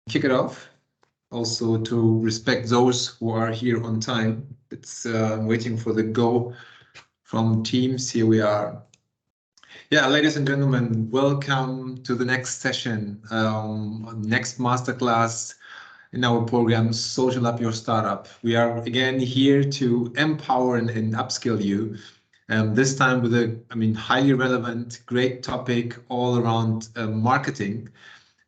kick it off. Also to respect those who are here on time. It's waiting for the go from teams. Here we are. Yeah, ladies and gentlemen, welcome to the next session, next masterclass in our program, Social Up Your Startup. We are again here to empower and upskill you. This time with highly relevant, great topic all around marketing.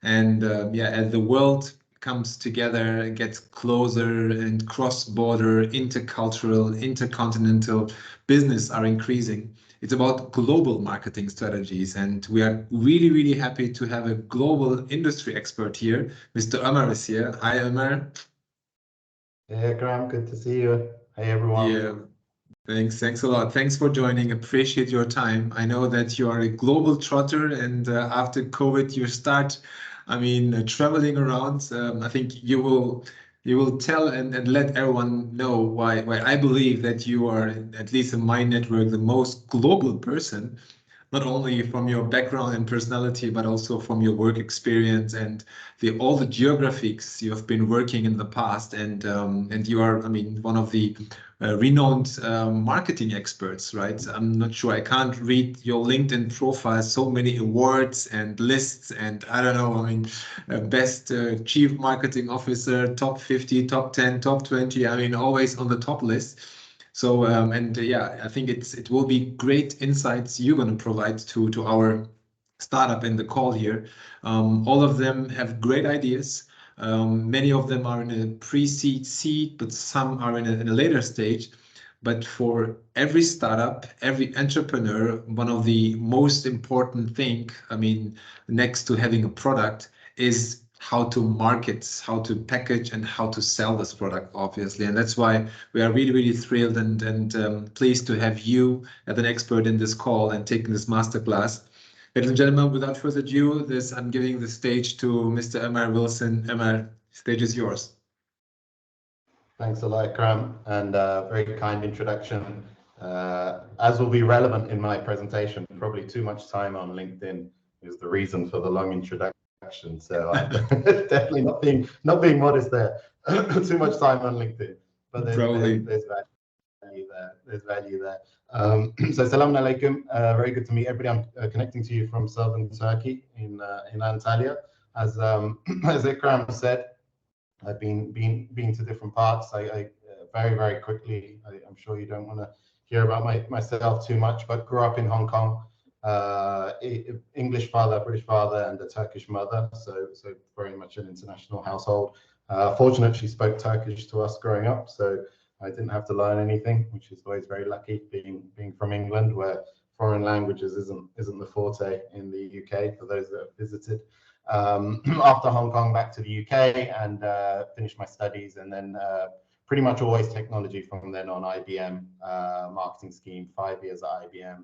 And as the world comes together, gets closer, and cross-border, intercultural, intercontinental business are increasing. It's about global marketing strategies, and we are really, really happy to have a global industry expert here. Mr. Omer is here. Hi, Omer. Hey, Graham, good to see you. Hey, everyone. Yeah. Thanks a lot. Thanks for joining. Appreciate your time. I know that you are a global trotter, and after COVID, you start, traveling around. I think you will tell and let everyone know why I believe that you are, at least in my network, the most global person, not only from your background and personality, but also from your work experience and all the geographies you have been working in the past. And you are, one of the renowned marketing experts, right? I'm not sure. I can't read your LinkedIn profile. So many awards and lists, and I don't know. Best chief marketing officer, top 50, top 10, top 20. Always on the top list. So I think it will be great insights you're going to provide to our startup in the call here. All of them have great ideas. Many of them are in a pre-seed seed, but some are in a later stage. But for every startup, every entrepreneur, one of the most important thing, next to having a product, is how to market, how to package, and how to sell this product, obviously. And that's why we are really, really thrilled and pleased to have you as an expert in this call and taking this masterclass. Ladies and gentlemen, without further ado, I'm giving the stage to Mr. Omer Wilson. Omer, stage is yours. Thanks a lot, Graham, and very kind introduction. As will be relevant in my presentation, probably too much time on LinkedIn is the reason for the long introduction. So I'm definitely not being modest there. Too much time on LinkedIn, but there's value there. There's value there. So salam alaikum. Very good to meet everybody. I'm connecting to you from southern Turkey in Antalya. As Ikram said, I've been to different parts. I very quickly. I'm sure you don't want to hear about myself too much, but grew up in Hong Kong. English father, British father, and a Turkish mother, so very much an international household. Fortunately, she spoke Turkish to us growing up, so I didn't have to learn anything, which is always very lucky, being from England, where foreign languages isn't the forte in the UK for those that have visited. After Hong Kong, back to the UK and finished my studies, and then pretty much always technology from then on. IBM marketing scheme, 5 years at IBM.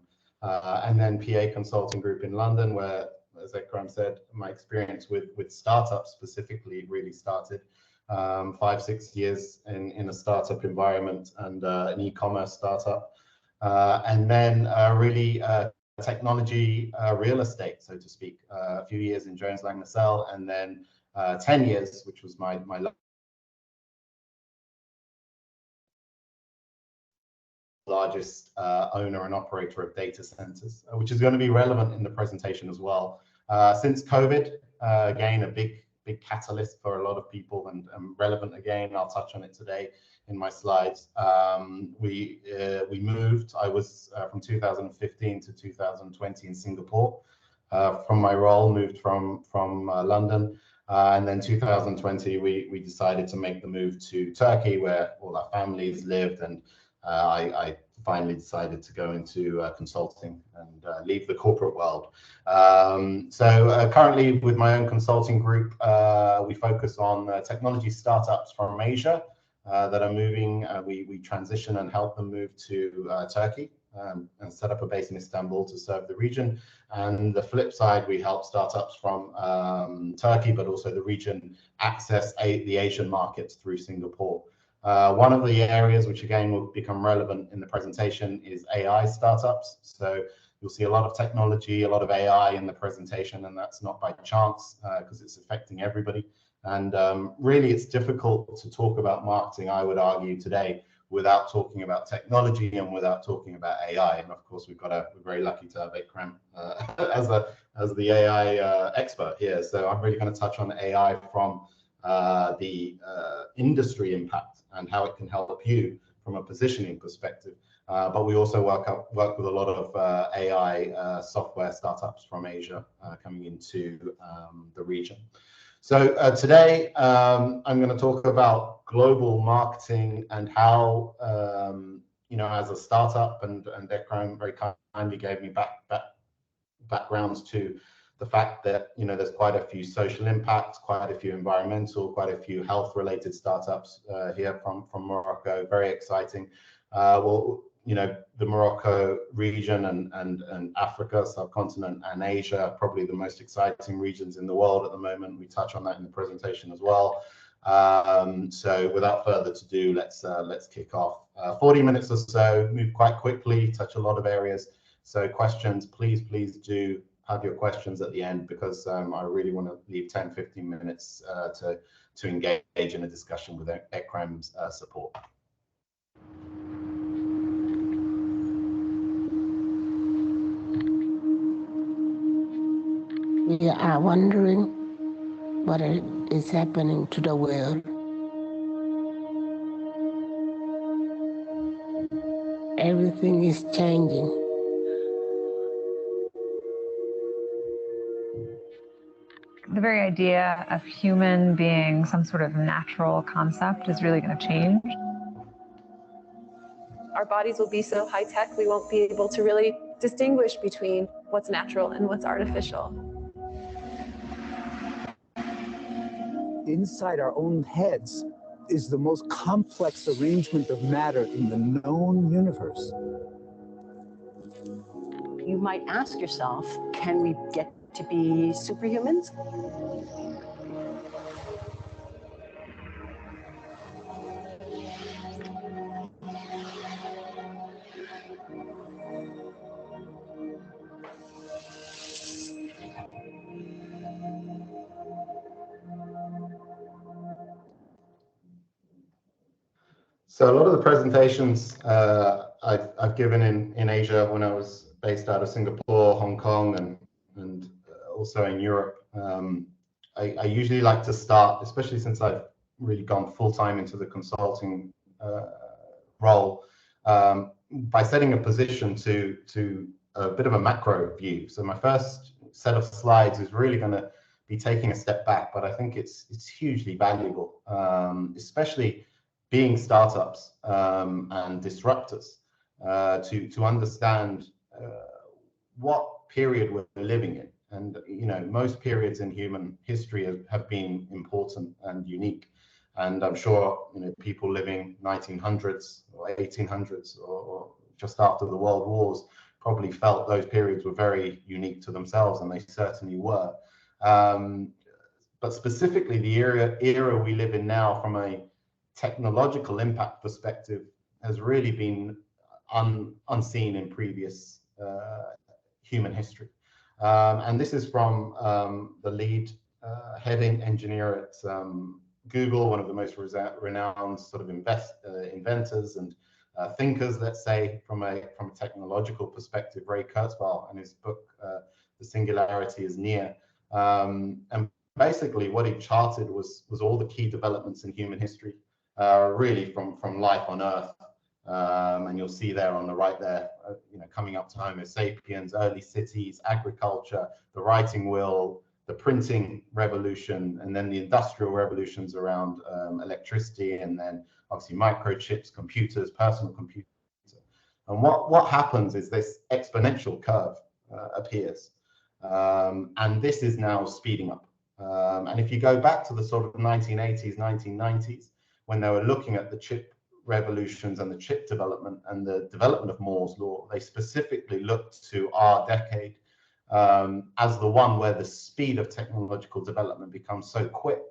And then PA Consulting Group in London, where, as Ikram said, my experience with startups specifically really started. 5-6 years in a startup environment and an e-commerce startup. And then really technology, real estate, so to speak. A few years in Jones Lang LaSalle, and then 10 years, which was my largest owner and operator of data centers, which is going to be relevant in the presentation as well. Since COVID, again, a big catalyst for a lot of people, and relevant again. I'll touch on it today in my slides. We moved. I was from 2015 to 2020 in Singapore. From my role, moved from London. And then 2020, we decided to make the move to Turkey, where all our families lived, and I finally decided to go into consulting and leave the corporate world. So currently with my own consulting group, we focus on technology startups from Asia that are moving. We transition and help them move to Turkey and set up a base in Istanbul to serve the region. And the flip side, we help startups from Turkey, but also the region access the Asian markets through Singapore. One of the areas which again will become relevant in the presentation is AI startups. So You'll see a lot of technology, a lot of AI in the presentation, and that's not by chance because it's affecting everybody. And really, it's difficult to talk about marketing, I would argue, today without talking about technology and without talking about AI. And of course, we're very lucky to have Ikram as the AI expert here. So I'm really going to touch on AI from the industry impact and how it can help you from a positioning perspective. But we also work with a lot of AI software startups from Asia coming into the region. So today I'm going to talk about global marketing and how, as a startup, and Ikram very kindly gave me backgrounds to the fact that, there's quite a few social impacts, quite a few environmental, quite a few health-related startups here from Morocco. Very exciting. The Morocco region and Africa, subcontinent, and Asia, probably the most exciting regions in the world at the moment. We touch on that in the presentation as well. So without further ado, let's kick off. 40 minutes or so, move quite quickly, touch a lot of areas. So questions, please do have your questions at the end, because I really want to leave 10-15 minutes to engage in a discussion with Ikram's support. We are wondering what is happening to the world. Everything is changing. The very idea of human being some sort of natural concept is really going to change. Our bodies will be so high tech, we won't be able to really distinguish between what's natural and what's artificial. Inside our own heads is the most complex arrangement of matter in the known universe. You might ask yourself, can we get to be superhumans? So a lot of the presentations I've given in Asia when I was based out of Singapore, Hong Kong, and also in Europe, I usually like to start, especially since I've really gone full-time into the consulting role, by setting a position to a bit of a macro view. So my first set of slides is really going to be taking a step back, but I think it's hugely valuable, especially being startups and disruptors, to understand what period we're living in. And most periods in human history have been important and unique. And I'm sure people living 1900s or 1800s or just after the world wars probably felt those periods were very unique to themselves, and they certainly were. But specifically, the era we live in now, from a technological impact perspective, has really been unseen in previous human history. And this is from the lead heading engineer at Google, one of the most renowned sort of inventors and thinkers, let's say, from a technological perspective, Ray Kurzweil, and his book, The Singularity is Near. And basically what he charted was all the key developments in human history, really from life on Earth. And you'll see there on the right there, coming up to Homo sapiens, early cities, agriculture, the writing wheel, the printing revolution, and then the industrial revolutions around electricity, and then obviously microchips, computers, personal computers. And what happens is this exponential curve appears, and this is now speeding up. And if you go back to the sort of 1980s, 1990s, when they were looking at the chip revolutions and the chip development and the development of Moore's law, they specifically looked to our decade as the one where the speed of technological development becomes so quick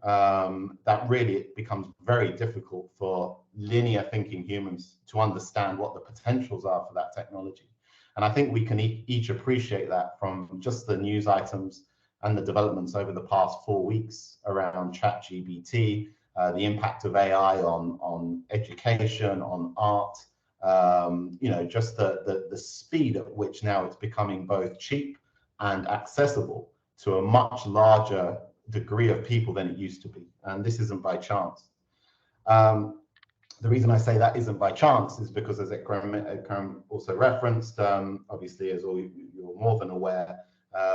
that really it becomes very difficult for linear thinking humans to understand what the potentials are for that technology. And I think we can each appreciate that from just the news items and the developments over the past 4 weeks around ChatGPT, the impact of AI on education, on art, just the speed at which now it's becoming both cheap and accessible to a much larger degree of people than it used to be. And this isn't by chance. The reason I say that isn't by chance is because, as Ekram also referenced, obviously, as you're more than aware,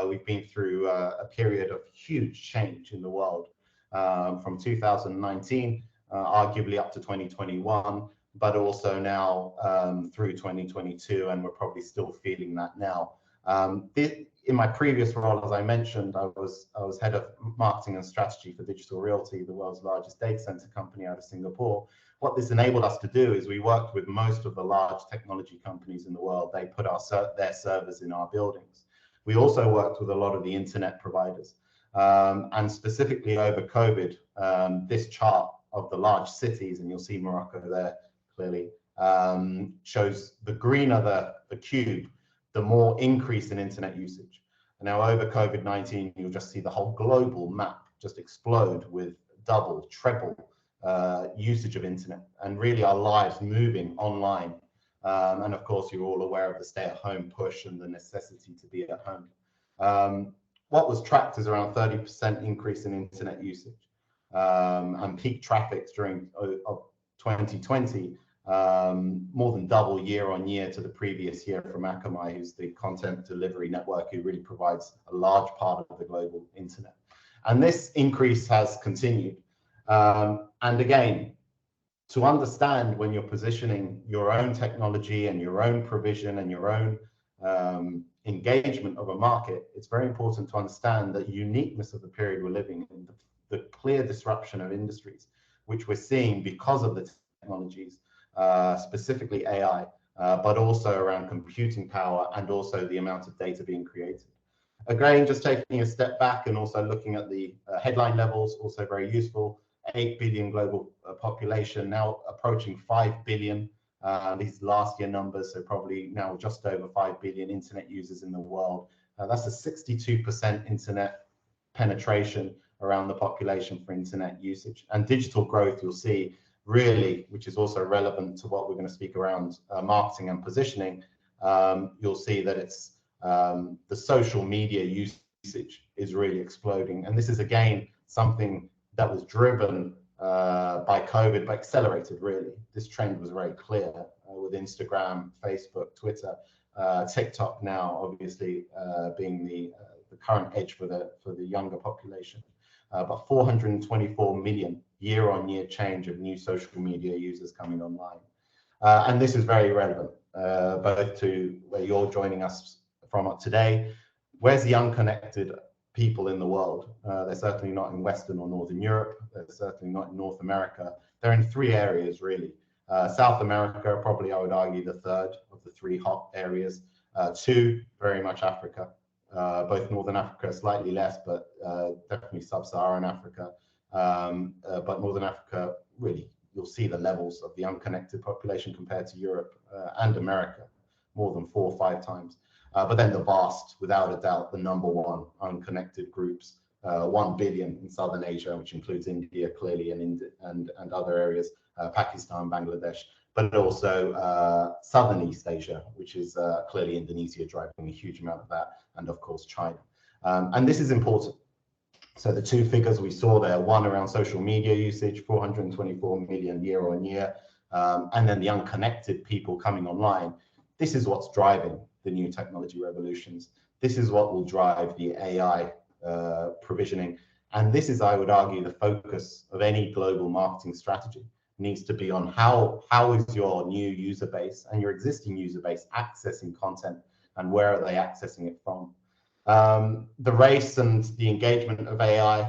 we've been through a period of huge change in the world from 2019, arguably up to 2021, but also now through 2022, and we're probably still feeling that now. In my previous role, as I mentioned, I was head of marketing and strategy for Digital Realty, the world's largest data center company out of Singapore. What this enabled us to do is we worked with most of the large technology companies in the world. They put their servers in our buildings. We also worked with a lot of the internet providers. And specifically over COVID, this chart of the large cities, and you'll see Morocco there clearly, shows the greener the cube, the more increase in internet usage. And now over COVID-19, you'll just see the whole global map just explode with double, treble usage of internet, and really our lives moving online. And of course, you're all aware of the stay-at-home push and the necessity to be at home. What was tracked is around 30% increase in internet usage, and peak traffic during 2020 more than double year on year to the previous year from Akamai, who's the content delivery network who really provides a large part of the global internet. And this increase has continued. And again, to understand when you're positioning your own technology and your own provision and your own engagement of a market, it's very important to understand the uniqueness of the period we're living in, the clear disruption of industries, which we're seeing because of the technologies, specifically AI, but also around computing power and also the amount of data being created. Again, just taking a step back and also looking at the headline levels, also very useful. 8 billion global population, now approaching 5 billion. These last year numbers, so probably now just over 5 billion internet users in the world. That's a 62% internet penetration around the population for internet usage. And digital growth, you'll see, really, which is also relevant to what we're going to speak around marketing and positioning, you'll see that it's the social media usage is really exploding. And this is, again, something that was driven by COVID, but accelerated, really. This trend was very clear with Instagram, Facebook, Twitter, TikTok now, obviously, being the current edge for the younger population. But 424 million year-on-year change of new social media users coming online. And this is very relevant, both to where you're joining us from today. Where's the unconnected people in the world? They're certainly not in Western or Northern Europe. They're certainly not in North America. They're in 3 areas, really. South America, probably I would argue the third of the 3 hot areas. 2, very much Africa. Both Northern Africa, slightly less, but definitely Sub-Saharan Africa. But Northern Africa, really, you'll see the levels of the unconnected population compared to Europe and America, more than 4 or 5 times. But then the vast, without a doubt, the #1 unconnected groups, 1 billion in Southern Asia, which includes India clearly and other areas, Pakistan, Bangladesh, but also Southern East Asia, which is clearly Indonesia driving a huge amount of that, and of course China. And this is important. So the 2 figures we saw there, one around social media usage, 424 million year on year, and then the unconnected people coming online. This is what's driving the new technology revolutions. This is what will drive the AI provisioning. And this is, I would argue, the focus of any global marketing strategy. Needs to be on how is your new user base and your existing user base accessing content, and where are they accessing it from? The race and the engagement of AI,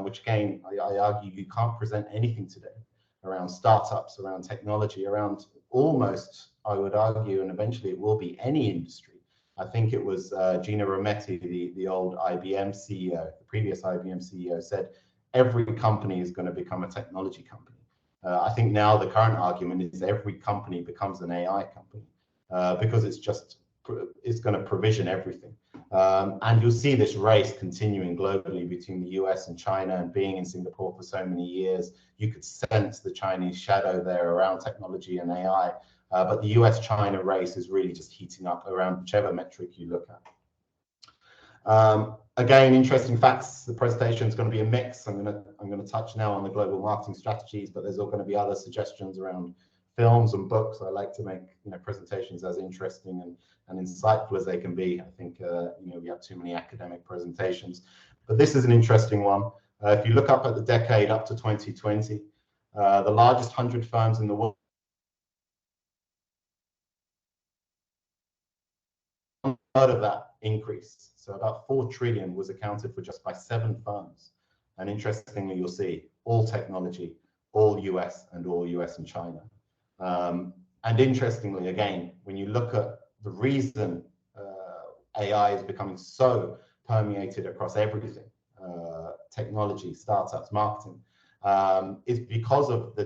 which again, I argue you can't present anything today around startups, around technology, around almost, I would argue, and eventually it will be any industry. I think it was Gina Rometty, the old IBM CEO, the previous IBM CEO, said every company is going to become a technology company. I think now the current argument is every company becomes an AI company because it's just is going to provision everything. And you'll see this race continuing globally between the US and China, and being in Singapore for so many years, you could sense the Chinese shadow there around technology and AI. But the US-China race is really just heating up around whichever metric you look at. Again, interesting facts. The presentation is going to be a mix. I'm going to touch now on the global marketing strategies, but there's all going to be other suggestions around films and books. I like to make presentations as interesting and insightful as they can be. I think we have too many academic presentations, but this is an interesting one. If you look up at the decade up to 2020, the largest 100 firms in the world, part of that increase, so about 4 trillion, was accounted for just by 7 firms. And interestingly, you'll see all technology, all US, and all US and China. And interestingly, again, when you look at the reason AI is becoming so permeated across everything, technology, startups, marketing, is because of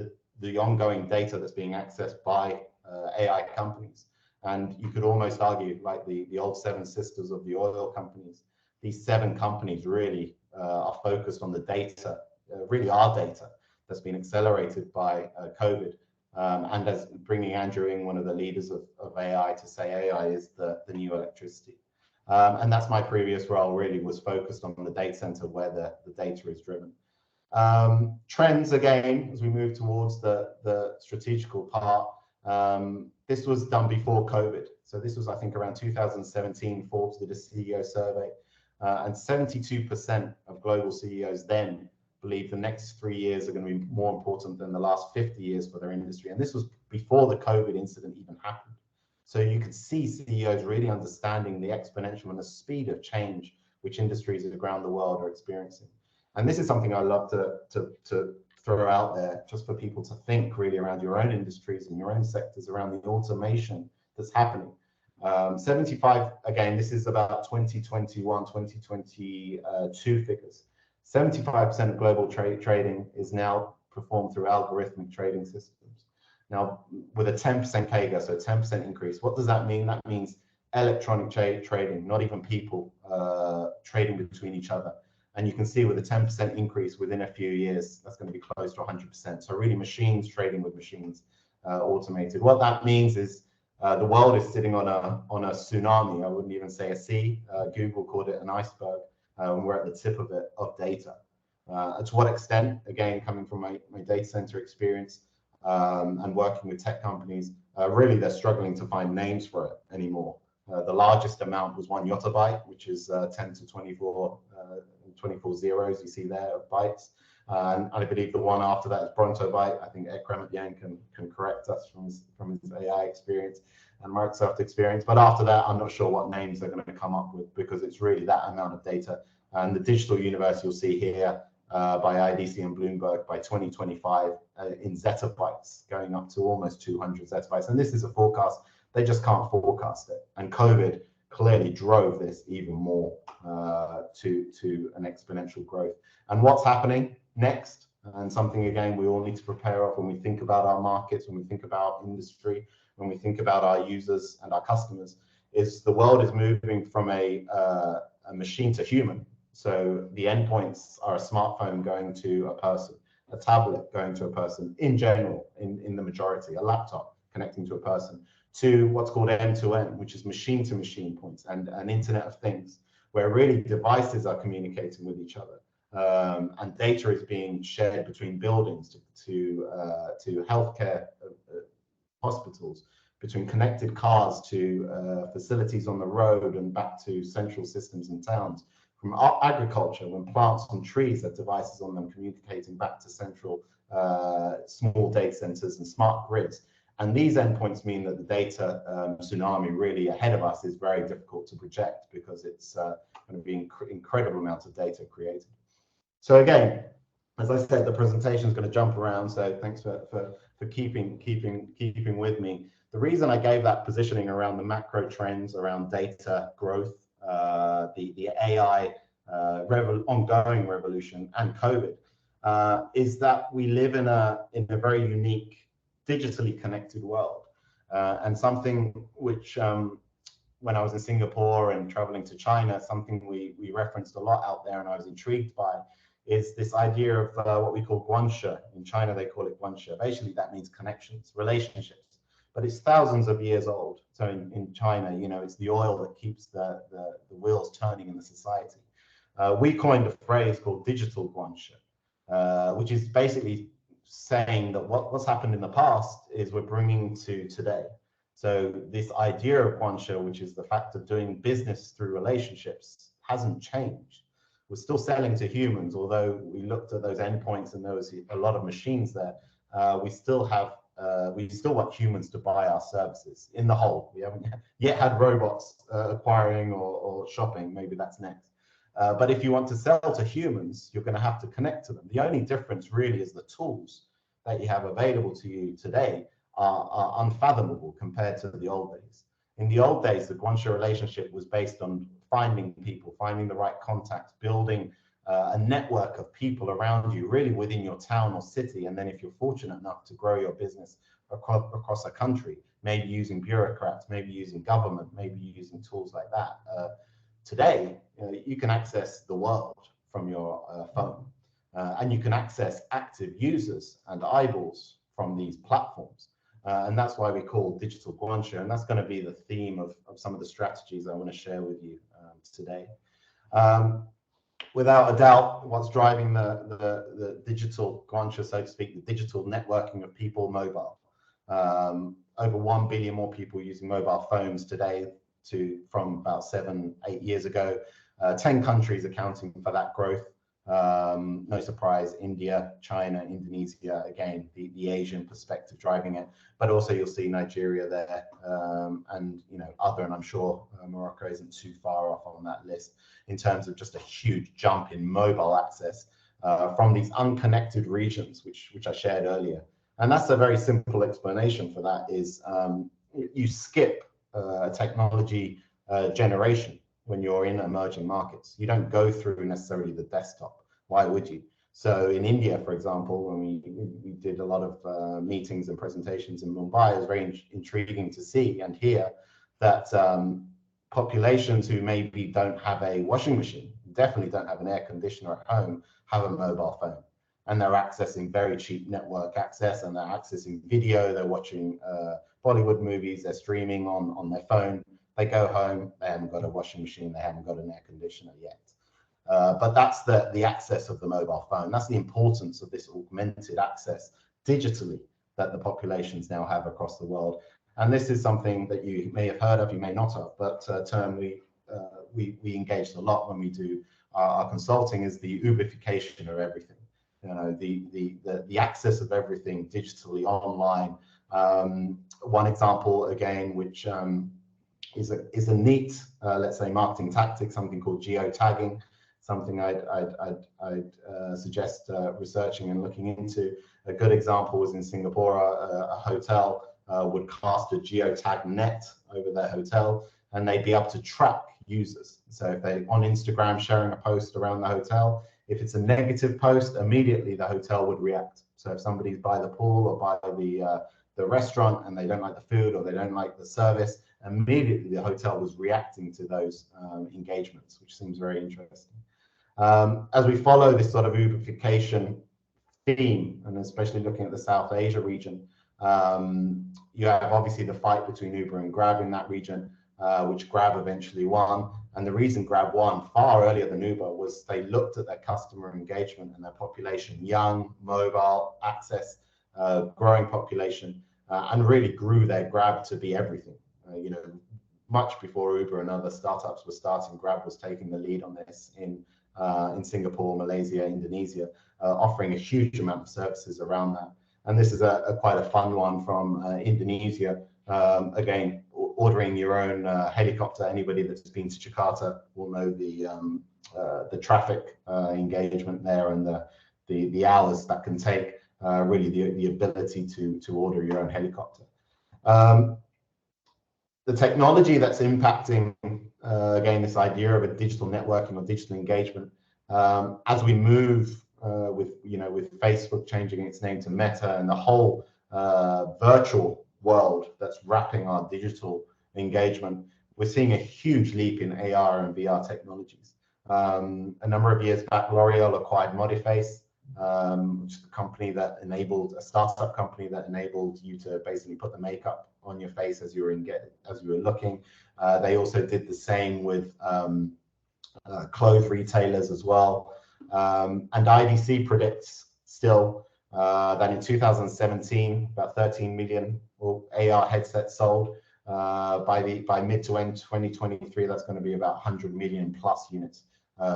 the ongoing data that's being accessed by AI companies. And you could almost argue, like the old 7 sisters of the oil companies, these 7 companies really are focused on the data, really our data, that's been accelerated by COVID. And as bringing Andrew in, one of the leaders of AI, to say AI is the new electricity. And that's my previous role, really was focused on the data center where the data is driven. Trends, again, as we move towards the strategical part, this was done before COVID. So this was, I think, around 2017, Forbes did a CEO survey, and 72% of global CEOs then believe the next 3 years are going to be more important than the last 50 years for their industry. And this was before the COVID incident even happened. So you could see CEOs really understanding the exponential and the speed of change which industries around the world are experiencing. And this is something I love to throw out there, just for people to think really around your own industries and your own sectors, around the automation that's happening. 75, again, this is about 2021, 2022 figures. 75% of global trading is now performed through algorithmic trading systems. Now, with a 10% CAGR, so 10% increase, what does that mean? That means electronic trading, not even people trading between each other. And you can see with a 10% increase within a few years, that's going to be close to 100%. So really machines trading with machines, automated. What that means is the world is sitting on a tsunami. I wouldn't even say a sea. Google called it an iceberg. We're at the tip of it, of data. To what extent? Again, coming from my data center experience and working with tech companies, really they're struggling to find names for it anymore. The largest amount was 1 yottabyte, which is 10 to 24 zeros you see there of bytes. And I believe the one after that is brontobyte. I think Ekrem at the end can correct us from his AI experience and Microsoft experience. But after that, I'm not sure what names they're going to come up with, because it's really that amount of data. And the digital universe you'll see here by IDC and Bloomberg by 2025 in zettabytes, going up to almost 200 zettabytes. And this is a forecast. They just can't forecast it. And COVID clearly drove this even more to an exponential growth. And what's happening next, and something, again, we all need to prepare of when we think about our markets, when we think about industry, when we think about our users and our customers, is the world is moving from a machine to human. So the endpoints are a smartphone going to a person, a tablet going to a person in general, in the majority, a laptop connecting to a person, to what's called end-to-end, which is machine-to-machine points, and an Internet of Things, where really devices are communicating with each other, and data is being shared between buildings to healthcare hospitals, between connected cars to facilities on the road and back to central systems in towns, from agriculture, when plants and trees have devices on them communicating back to central small data centers and smart grids. And these endpoints mean that the data tsunami really ahead of us is very difficult to project, because it's going to be incredible amounts of data created. So again, as I said, the presentation is going to jump around, so thanks for keeping with me. The reason I gave that positioning around the macro trends around data growth, the AI ongoing revolution, and COVID, is that we live in a very unique, digitally connected world, and something which when I was in Singapore and traveling to China, something we referenced a lot out there and I was intrigued by is this idea of what we call guanshe. In China, they call it guanshe. Basically, that means connections, relationships, but it's thousands of years old. So in China, you know, it's the oil that keeps the wheels turning in the society. We coined a phrase called digital guanshe, which is basically saying that what's happened in the past is we're bringing to today. So this idea of guanshe, which is the fact of doing business through relationships, hasn't changed. We're still selling to humans, although we looked at those endpoints and there was a lot of machines there. We still want humans to buy our services in the whole. We haven't yet had robots acquiring or shopping. Maybe that's next. But if you want to sell to humans, you're going to have to connect to them. The only difference really is the tools that you have available to you today are unfathomable compared to the old days. In the old days, the guanshe relationship was based on finding people, finding the right contacts, building a network of people around you, really within your town or city. And then if you're fortunate enough to grow your business across a country, maybe using bureaucrats, maybe using government, maybe using tools like that. Today, you can access the world from your phone, and you can access active users and eyeballs from these platforms. And that's why we call digital guanshe, and that's going to be the theme of some of the strategies I want to share with you today. Without a doubt, what's driving the digital guanshe, so to speak, the digital networking of people mobile. Over 1 billion more people using mobile phones today from about 7-8 years ago. 10 countries accounting for that growth. No surprise, India, China, Indonesia, again, the Asian perspective driving it, but also you'll see Nigeria there, and other, and I'm sure Morocco isn't too far off on that list in terms of just a huge jump in mobile access from these unconnected regions, which I shared earlier. And that's a very simple explanation for that is you skip technology generation. When you're in emerging markets, you don't go through necessarily the desktop. Why would you? So in India, for example, when we did a lot of meetings and presentations in Mumbai, it was very intriguing to see and hear that populations who maybe don't have a washing machine, definitely don't have an air conditioner at home, have a mobile phone. And they're accessing very cheap network access, and they're accessing video, they're watching Bollywood movies, they're streaming on their phone. They go home, they haven't got a washing machine, they haven't got an air conditioner yet. But that's the access of the mobile phone. That's the importance of this augmented access digitally that the populations now have across the world. And this is something that you may have heard of, you may not have, but a term we engaged a lot when we do our consulting is the Uberification of everything. The access of everything digitally online. One example again, which is a neat, let's say, marketing tactic, something called geotagging, something I'd suggest researching and looking into. A good example was in Singapore, a hotel would cast a geotag net over their hotel, and they'd be able to track users. So if they're on Instagram sharing a post around the hotel, if it's a negative post, immediately the hotel would react. So if somebody's by the pool or by the restaurant and they don't like the food or they don't like the service, immediately the hotel was reacting to those engagements, which seems very interesting. As we follow this sort of Uberification theme, and especially looking at the South Asia region, you have obviously the fight between Uber and Grab in that region, which Grab eventually won. And the reason Grab won far earlier than Uber was they looked at their customer engagement and their population, young, mobile, access, growing population, and really grew their Grab to be everything. Much before Uber and other startups were starting, Grab was taking the lead on this in Singapore, Malaysia, Indonesia, offering a huge amount of services around that. And this is quite a fun one from Indonesia. Again, ordering your own helicopter. Anybody that's been to Jakarta will know the traffic engagement there and the hours that can take. Really, the ability to order your own helicopter. The technology that's impacting, again, this idea of a digital networking or digital engagement, as we move with Facebook changing its name to Meta and the whole virtual world that's wrapping our digital engagement, we're seeing a huge leap in AR and VR technologies. A number of years back, L'Oreal acquired Modiface, which is a startup company that enabled you to basically put the makeup on your face as you were looking. They also did the same with clothes retailers as well. And IDC predicts still that in 2017, about 13 million AR headsets sold. By mid to end 2023, that's going to be about 100 million plus units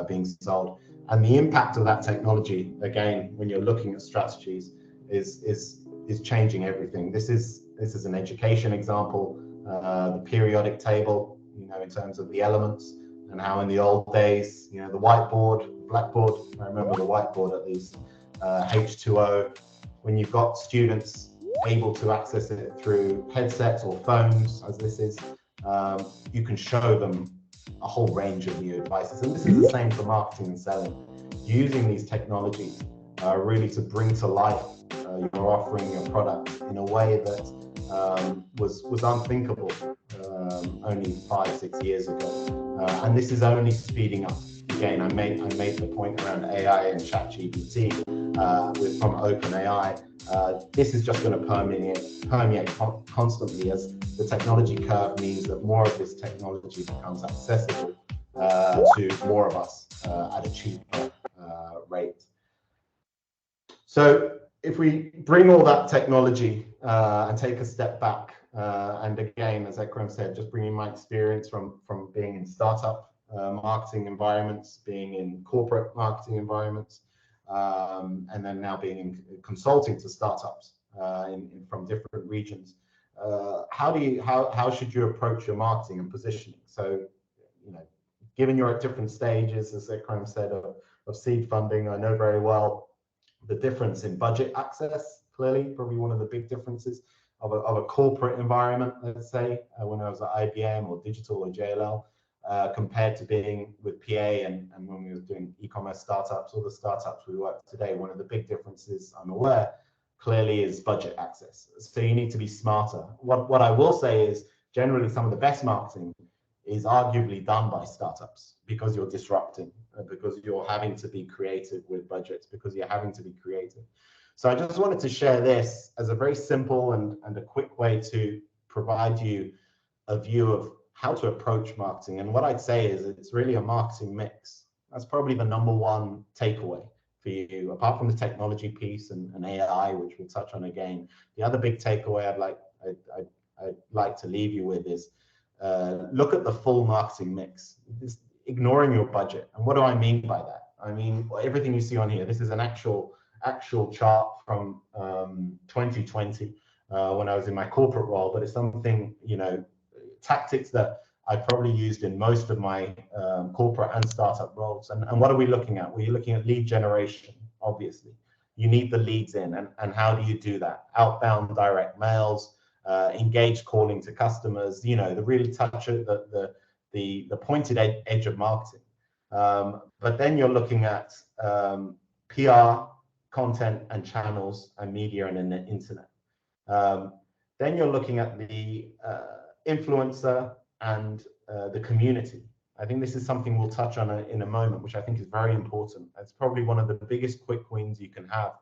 being sold. And the impact of that technology, again, when you're looking at strategies, is changing everything. This is an education example, the periodic table, in terms of the elements, and how in the old days, the whiteboard, blackboard, I remember the whiteboard at least, H2O, when you've got students able to access it through headsets or phones, as this is, you can show them a whole range of new devices. And this is the same for marketing and selling, using these technologies really to bring to life your offering, your product in a way that was unthinkable only 5-6 years ago. And this is only speeding up. Again, I made the point around AI and ChatGPT from OpenAI. This is just going to permeate constantly, as the technology curve means that more of this technology becomes accessible to more of us at a cheaper rate. So if we bring all that technology and take a step back, and again, as Ekrem said, just bringing my experience from being in startup marketing environments, being in corporate marketing environments, and then now being in consulting to startups from different regions. How should you approach your marketing and positioning? So, given you're at different stages, as Ekrem said, of seed funding, I know very well the difference in budget access. Clearly, probably one of the big differences of a corporate environment, let's say, when I was at IBM or Digital or JLL, compared to being with PA and when we were doing e-commerce startups or the startups we work today. One of the big differences, I'm aware, clearly is budget access. So you need to be smarter. What I will say is generally some of the best marketing is arguably done by startups, because you're disrupting, because you're having to be creative with budgets, because you're having to be creative. So I just wanted to share this as a very simple and a quick way to provide you a view of how to approach marketing. And what I'd say is it's really a marketing mix. That's probably the number one takeaway for you, apart from the technology piece and AI, which we'll touch on again. The other big takeaway I'd like to leave you with is look at the full marketing mix, ignoring your budget. And what do I mean by that? I mean, everything you see on here, this is an actual chart from 2020 when I was in my corporate role, but it's something, tactics that I probably used in most of my corporate and startup roles. And what are we looking at? We're looking at lead generation, obviously. You need the leads in, and how do you do that? Outbound direct mails, engaged calling to customers, the really touch the pointed edge of marketing. But then you're looking at PR, content and channels and media and the internet. Then you're looking at the influencer and the community. I think this is something we'll touch on in a moment, which I think is very important. It's probably one of the biggest quick wins you can have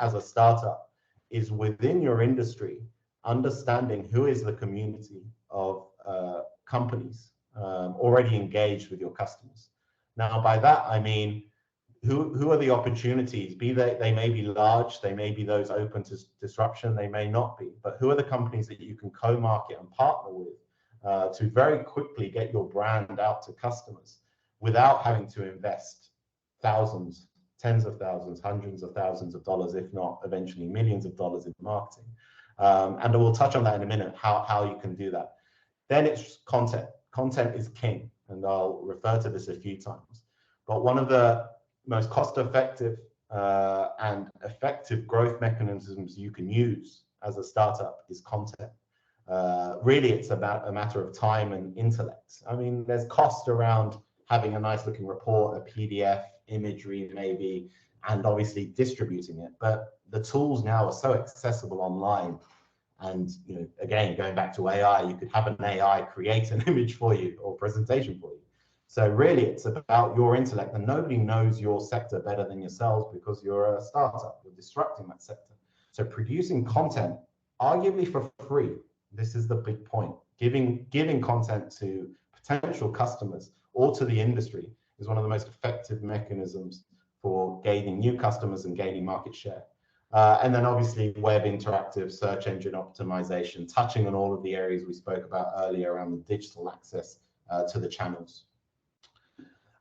as a startup, is within your industry, understanding who is the community of companies already engaged with your customers. Now, by that, I mean, who are the opportunities? Be they may be large, they may be those open to disruption, they may not be, but who are the companies that you can co-market and partner with to very quickly get your brand out to customers without having to invest thousands, tens of thousands, hundreds of thousands of dollars, if not eventually millions of dollars in marketing. And we'll touch on that in a minute, how you can do that. Then it's content. Content is king, and I'll refer to this a few times. But one of the most cost-effective and effective growth mechanisms you can use as a startup is content. Really, it's about a matter of time and intellect. I mean, there's cost around having a nice looking report, a PDF, imagery maybe, and obviously distributing it. But the tools now are so accessible online And again, going back to AI, you could have an AI create an image for you or presentation for you. So really, it's about your intellect, and nobody knows your sector better than yourselves because you're a startup. You're disrupting that sector. So producing content, arguably for free. This is the big point. Giving content to potential customers or to the industry is one of the most effective mechanisms for gaining new customers and gaining market share. And then obviously web interactive, search engine optimization, touching on all of the areas we spoke about earlier around the digital access to the channels.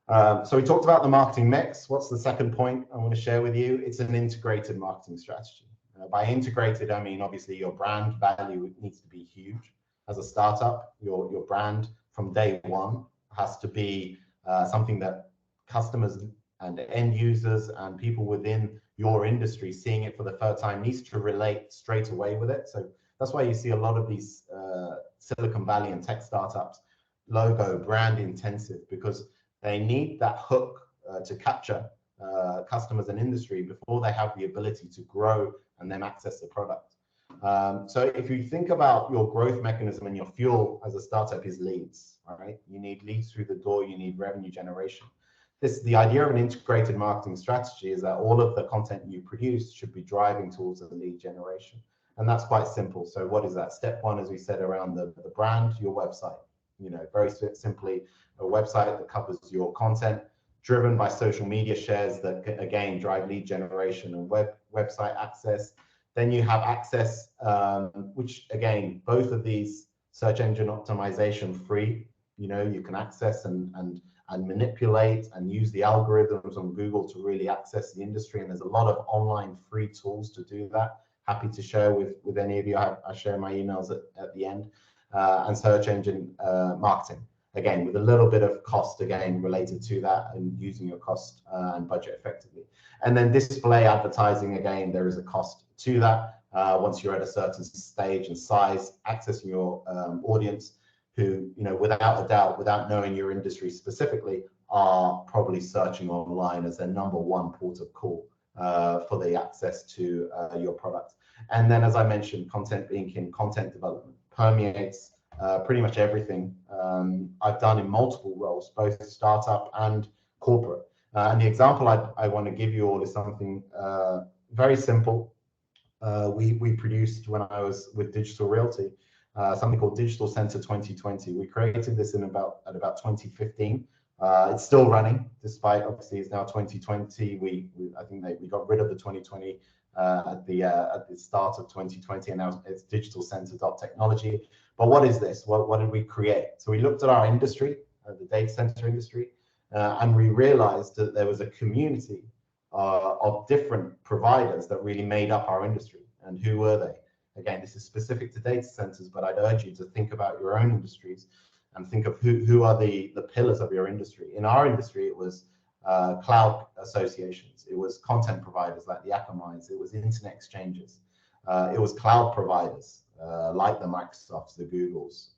So we talked about the marketing mix. What's the second point I want to share with you? It's an integrated marketing strategy. By integrated, I mean obviously your brand value needs to be huge. As a startup, your brand from day one has to be something that customers and end users and people within your industry seeing it for the first time needs to relate straight away with it. So that's why you see a lot of these Silicon Valley and tech startups logo brand intensive, because they need that hook to capture customers and industry before they have the ability to grow and then access the product. So if you think about your growth mechanism and your fuel as a startup is leads, all right? You need leads through the door, you need revenue generation. The idea of an integrated marketing strategy is that all of the content you produce should be driving towards the lead generation. And that's quite simple. So what is that? Step one, as we said, around the brand, your website. Very simply, a website that covers your content, driven by social media shares that, again, drive lead generation and website access. Then you have access, which, again, both of these search engine optimization free. You can access and manipulate and use the algorithms on Google to really access the industry. And there's a lot of online free tools to do that. Happy to share with any of you. I share my emails at the end. And search engine marketing, again, with a little bit of cost, again, related to that and using your cost and budget effectively. And then display advertising, again, there is a cost to that. Once you're at a certain stage and size, accessing your audience who, without a doubt, without knowing your industry specifically, are probably searching online as their number one port of call for the access to your product. And then, as I mentioned, content being in content development permeates pretty much everything I've done in multiple roles, both startup and corporate. And the example I want to give you all is something very simple. We produced, when I was with Digital Realty, something called Digital Center 2020. We created this at about 2015. It's still running, despite obviously it's now 2020. I think we got rid of the 2020 at the start of 2020, and now it's Digital Center.Technology. But what is this? What did we create? So we looked at our industry, the data center industry, and we realized that there was a community of different providers that really made up our industry. And who were they? Again, this is specific to data centers, but I'd urge you to think about your own industries and think of who are the pillars of your industry. In our industry, it was cloud associations. It was content providers like the Akamais. It was internet exchanges. It was cloud providers like the Microsofts, the Googles,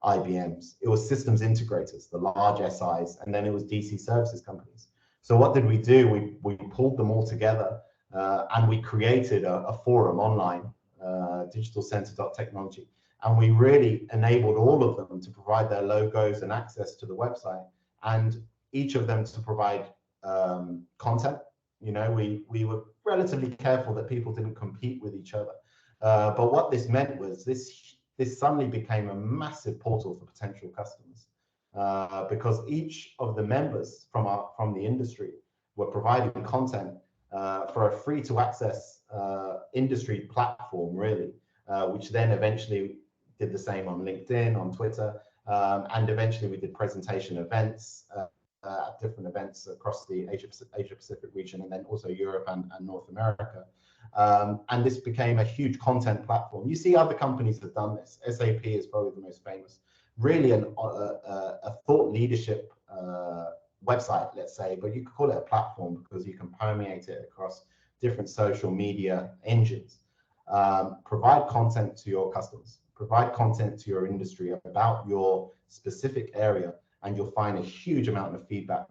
IBMs. It was systems integrators, the large SIs, and then it was DC services companies. So what did we do? We pulled them all together and we created a forum online, Digital Center.Technology. And we really enabled all of them to provide their logos and access to the website, and each of them to provide content. We were relatively careful that people didn't compete with each other. But what this meant was this suddenly became a massive portal for potential customers because each of the members from the industry were providing content for a free to access industry platform, really, which then eventually did the same on LinkedIn, on Twitter, and eventually we did presentation events at different events across the Asia Pacific region, and then also Europe and North America. And this became a huge content platform. You see other companies have done this. SAP is probably the most famous. Really a thought leadership website, let's say, but you could call it a platform because you can permeate it across different social media engines. Provide content to your customers, provide content to your industry about your specific area, and you'll find a huge amount of feedback,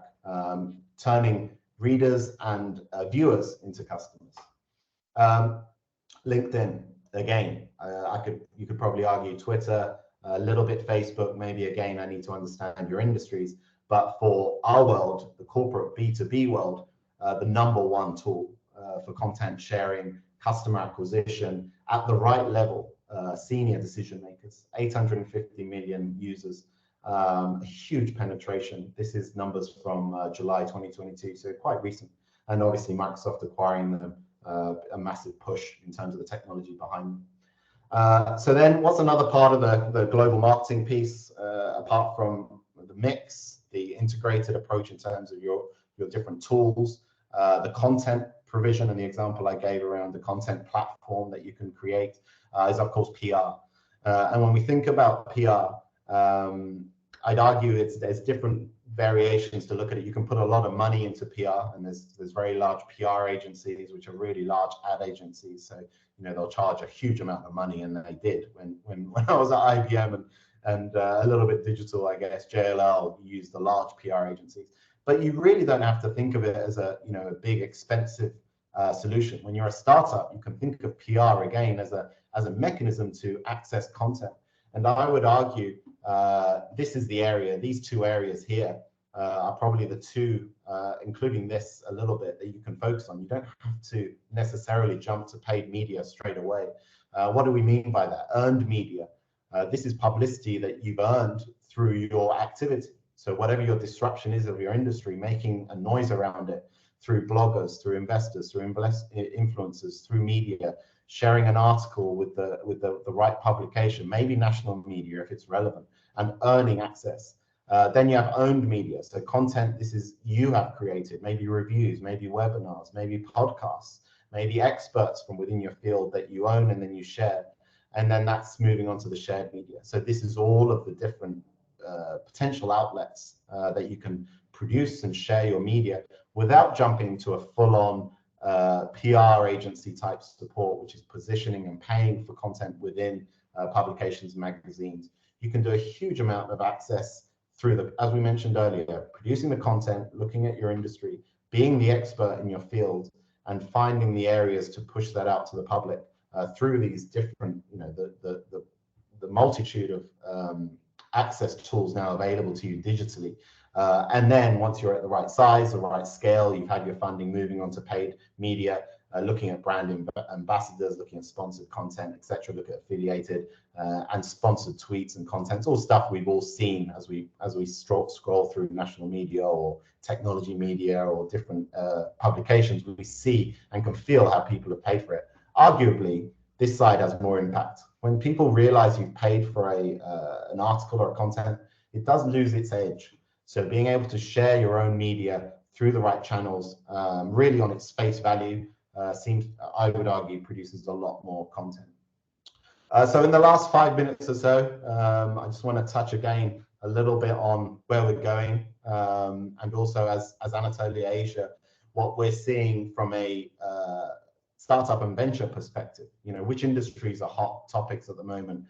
turning readers and viewers into customers. LinkedIn. again, you could probably argue Twitter, a little bit Facebook, maybe again, I need to understand your industries. But for our world, the corporate B2B world, the #1 tool for content sharing, customer acquisition at the right level, senior decision makers, 850 million users, a huge penetration. This is numbers from July 2022, so quite recent. And obviously Microsoft acquiring them, a massive push in terms of the technology behind them. So then what's another part of the global marketing piece, apart from the mix, the integrated approach in terms of your different tools, the content provision, and the example I gave around the content platform that you can create is of course PR. And when we think about PR, I'd argue there's different variations to look at it. You can put a lot of money into PR, and there's very large PR agencies which are really large ad agencies. So they'll charge a huge amount of money, and they did when I was at IBM and a little bit digital, I guess. JLL used the large PR agencies, but you really don't have to think of it as a big expensive solution. When you're a startup, you can think of PR again as a mechanism to access content. And I would argue this is the area, these two areas here are probably the two, including this a little bit, that you can focus on. You don't have to necessarily jump to paid media straight away. What do we mean by that? Earned media. This is publicity that you've earned through your activity. So whatever your disruption is of your industry, making a noise around it through bloggers, through investors, through influencers, through media, sharing an article with the right publication, maybe national media if it's relevant, and earning access. Then you have owned media. So content, this is you have created, maybe reviews, maybe webinars, maybe podcasts, maybe experts from within your field that you own and then you share. And then that's moving on to the shared media. So this is all of the different potential outlets that you can produce and share your media without jumping to a full-on PR agency type support, which is positioning and paying for content within publications and magazines. You can do a huge amount of access through as we mentioned earlier, producing the content, looking at your industry, being the expert in your field, and finding the areas to push that out to the public through these different, the multitude of access tools now available to you digitally. And then once you're at the right size, the right scale, you've had your funding, moving on to paid media, looking at brand ambassadors, looking at sponsored content, etc. Look at affiliated and sponsored tweets and contents, all stuff we've all seen as we scroll through national media or technology media or different publications. We see and can feel how people have paid for it. Arguably, this side has more impact. When people realize you've paid for an article or a content, it does lose its edge. So being able to share your own media through the right channels, really on its face value, seems, I would argue, produces a lot more content. So in the last 5 minutes or so, I just want to touch again a little bit on where we're going, and also as Anatolia.Asia, what we're seeing from a startup and venture perspective. Which industries are hot topics at the moment.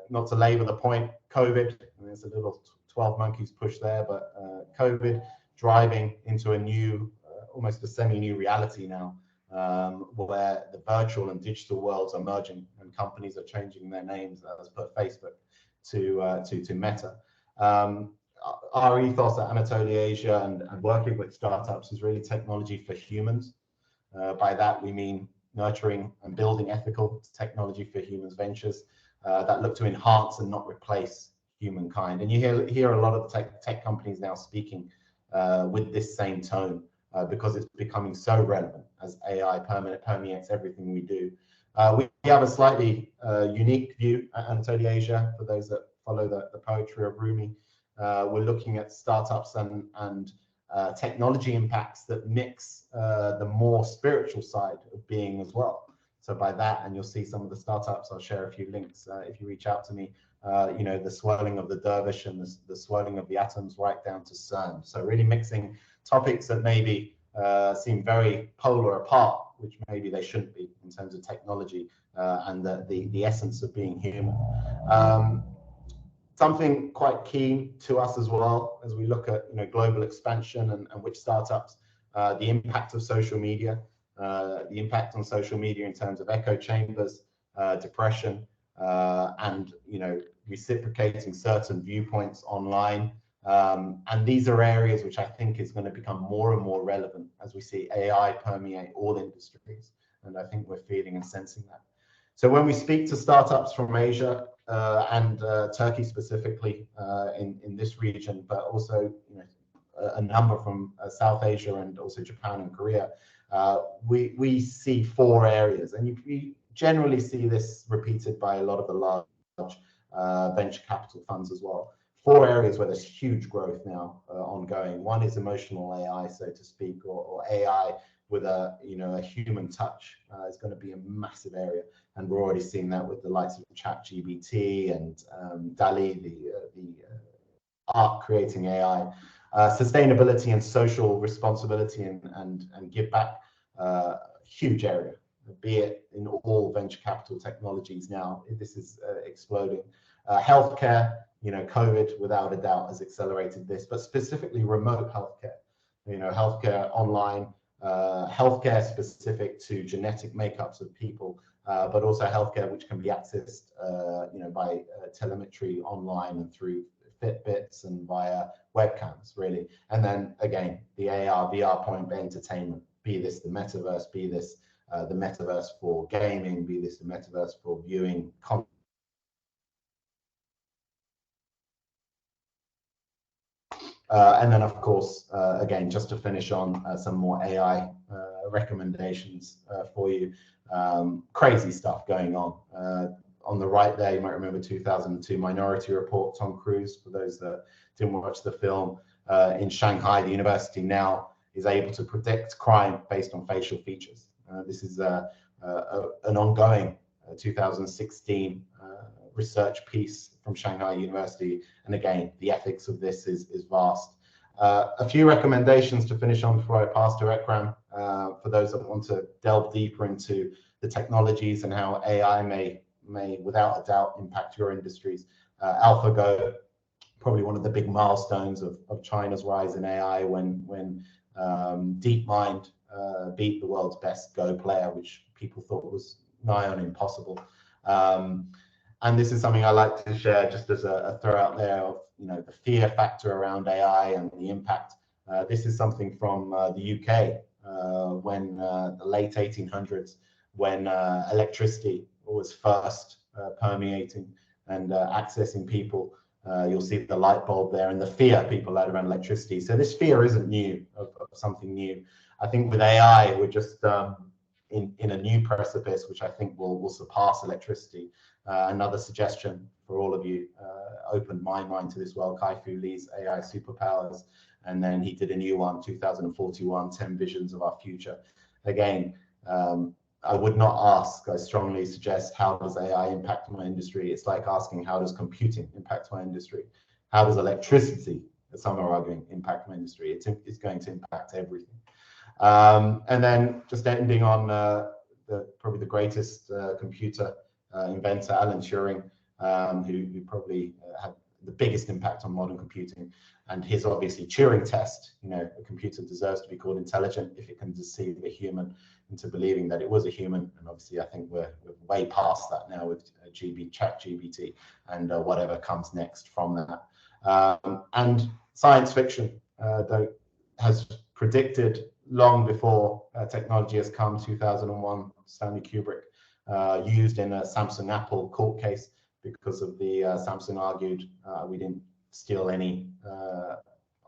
Not to labor the point, COVID, and there's a little 12 monkeys push there, but COVID driving into a new, almost a semi-new reality now, where the virtual and digital worlds are merging and companies are changing their names, as per Facebook, to Meta. Our ethos at Anatolia.Asia and working with startups is really technology for humans. By that we mean nurturing and building ethical technology for humans ventures that look to enhance and not replace humankind. And you hear a lot of tech companies now speaking with this same tone because it's becoming so relevant as AI permeates everything we do. We have a slightly unique view at Anatolia.Asia. For those that follow the poetry of Rumi, we're looking at startups and technology impacts that mix the more spiritual side of being as well. So by that, and you'll see some of the startups, I'll share a few links if you reach out to me, the swirling of the dervish and the swirling of the atoms right down to CERN. So really mixing topics that maybe seem very polar apart, which maybe they shouldn't be in terms of technology and the essence of being human. Something quite key to us as well as we look at global expansion and which startups, the impact of social media, the impact on social media in terms of echo chambers, depression, and reciprocating certain viewpoints online. And these are areas which I think is going to become more and more relevant as we see AI permeate all industries. And I think we're feeling and sensing that. So when we speak to startups from Asia and Turkey specifically in this region, but also a number from South Asia and also Japan and Korea, we see 4 areas, and you generally see this repeated by a lot of the large venture capital funds as well. 4 areas where there's huge growth now ongoing. One is emotional AI, so to speak, or AI with a human touch is going to be a massive area, and we're already seeing that with the likes of ChatGPT and DALL-E, the art creating AI. Sustainability and social responsibility and give back, huge area, be it in all venture capital technologies now. This is exploding. Healthcare, COVID without a doubt has accelerated this, but specifically remote healthcare, healthcare online, healthcare specific to genetic makeups of people, but also healthcare which can be accessed, by telemetry online and through Fitbits and via webcams, really. And then again, the AR, VR point, entertainment, be this the metaverse, be this the metaverse for gaming, be this the metaverse for viewing content. And then, of course, again, just to finish on some more AI recommendations for you. Crazy stuff going on. On the right there, you might remember 2002 Minority Report, Tom Cruise. For those that didn't watch the film, in Shanghai, the university now is able to predict crime based on facial features. This is an ongoing 2016 research piece from Shanghai University. And again, the ethics of this is vast. A few recommendations to finish on before I pass to Ekram, for those that want to delve deeper into the technologies and how AI may without a doubt impact your industries. AlphaGo, probably one of the big milestones of China's rise in AI when DeepMind beat the world's best Go player, which people thought was nigh on impossible. And this is something I like to share just as a throw out there of the fear factor around AI and the impact. This is something from the UK when the late 1800s, when electricity was first permeating and accessing people. You'll see the light bulb there and the fear people had around electricity. So this fear isn't new, of something new. I think with AI, we're just in a new precipice, which I think will surpass electricity. Another suggestion for all of you, opened my mind to this well, Kai-Fu Lee's AI Superpowers, and then he did a new one, 2041, 10 Visions of Our Future. Again, I would not ask, I strongly suggest, how does AI impact my industry? It's like asking, how does computing impact my industry? How does electricity, as some are arguing, impact my industry? It's going to impact everything. And then just ending on probably the greatest computer inventor, Alan Turing, who probably had the biggest impact on modern computing. And his obviously Turing test, a computer deserves to be called intelligent if it can deceive a human into believing that it was a human. And obviously I think we're way past that now with ChatGPT and whatever comes next from that. And science fiction has predicted long before technology has come. 2001, Stanley Kubrick, used in a Samsung Apple court case because of the Samsung argued we didn't steal any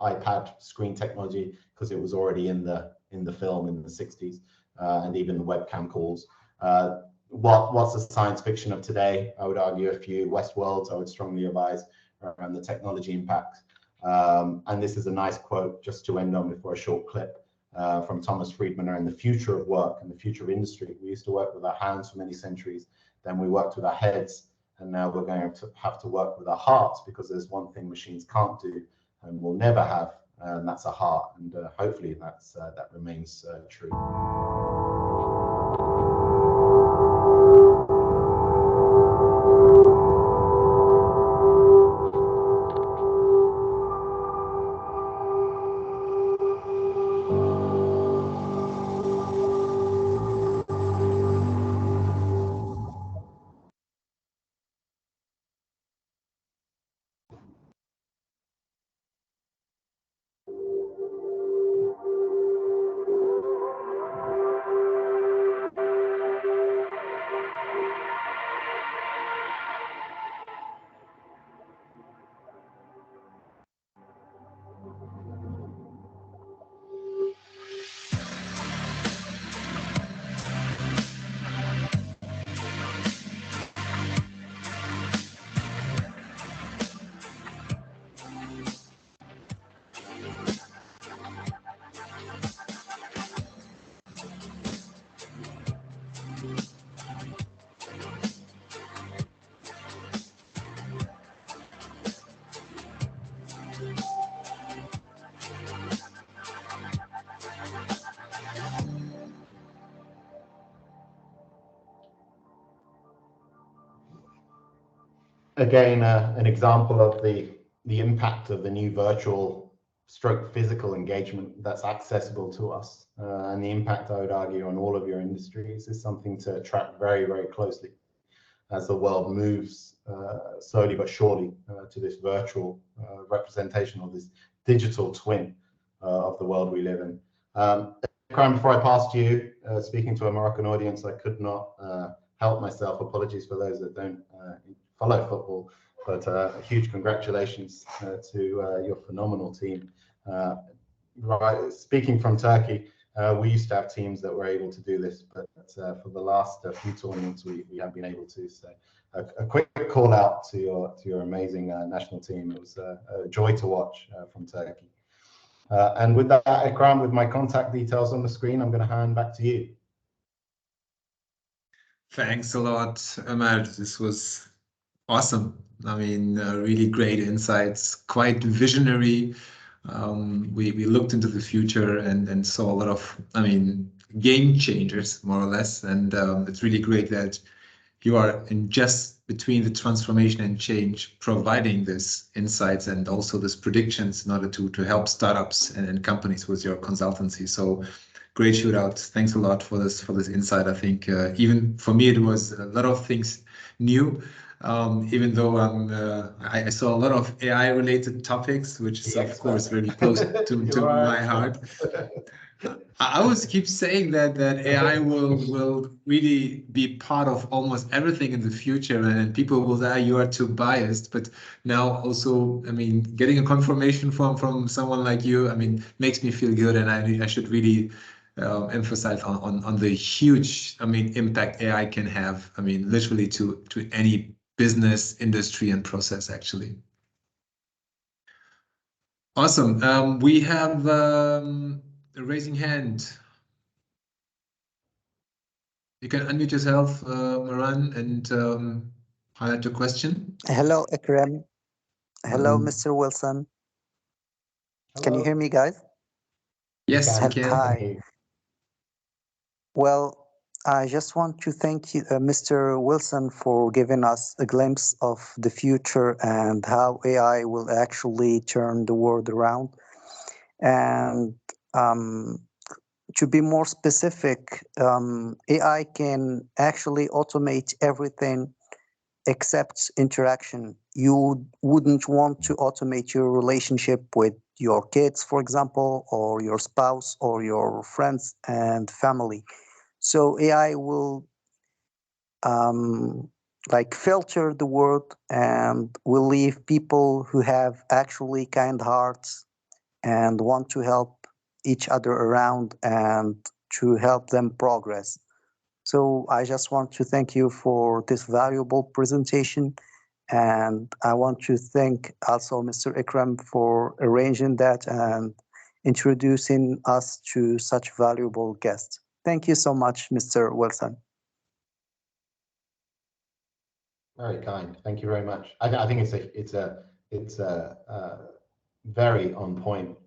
iPad screen technology because it was already in the film in the 60s, and even the webcam calls. What's the science fiction of today? I would argue a few Westworlds I would strongly advise around the technology impact. And this is a nice quote just to end on before a short clip from Thomas Friedman around the future of work and the future of industry. We used to work with our hands for many centuries, then we worked with our heads, and now we're going to have to work with our hearts, because there's one thing machines can't do and will never have, and that's a heart. And hopefully that remains true. again, an example of the impact of the new virtual stroke physical engagement that's accessible to us, and the impact, I would argue, on all of your industries is something to track very, very closely as the world moves slowly but surely to this virtual representation of this digital twin of the world we live in. Ikram, before I pass to you, speaking to a Moroccan audience, I could not help myself. Apologies for those that don't follow football, but huge congratulations to your phenomenal team. Right, speaking from Turkey, we used to have teams that were able to do this, but for the last few tournaments, we haven't been able to. So a quick call out to your amazing national team. It was a joy to watch from Turkey. And with that, Ikram, with my contact details on the screen, I'm going to hand back to you. Thanks a lot, Omer. This was awesome. I mean, really great insights, quite visionary. We looked into the future and saw a lot of, I mean, game changers, more or less. And it's really great that you are in just between the transformation and change, providing this insights and also this predictions in order to help startups and companies with your consultancy. So great shootout. Thanks a lot for this insight. I think even for me, it was a lot of things new. Even though I saw a lot of AI related topics, which is of course very close to my heart. I always keep saying that AI will really be part of almost everything in the future, and people will say you are too biased. But now also, I mean, getting a confirmation from someone like you, I mean, makes me feel good, and I should really emphasize on the huge, I mean, impact AI can have. I mean, literally to any business, industry, and process actually. Awesome. We have a raising hand. You can unmute yourself, Maran, and highlight your question. Hello, Ikram. Hello, Mr. Wilson. Hello. Can you hear me, guys? Yes, we can. Hi. Well, I just want to thank you, Mr. Wilson, for giving us a glimpse of the future and how AI will actually turn the world around. And to be more specific, AI can actually automate everything except interaction. You wouldn't want to automate your relationship with your kids, for example, or your spouse or your friends and family. So AI will like filter the world and will leave people who have actually kind hearts and want to help each other around and to help them progress. So I just want to thank you for this valuable presentation. And I want to thank also Mr. Ikram for arranging that and introducing us to such valuable guests. Thank you so much, Mr. Wilson. Very kind. Thank you very much. I think it's a very on point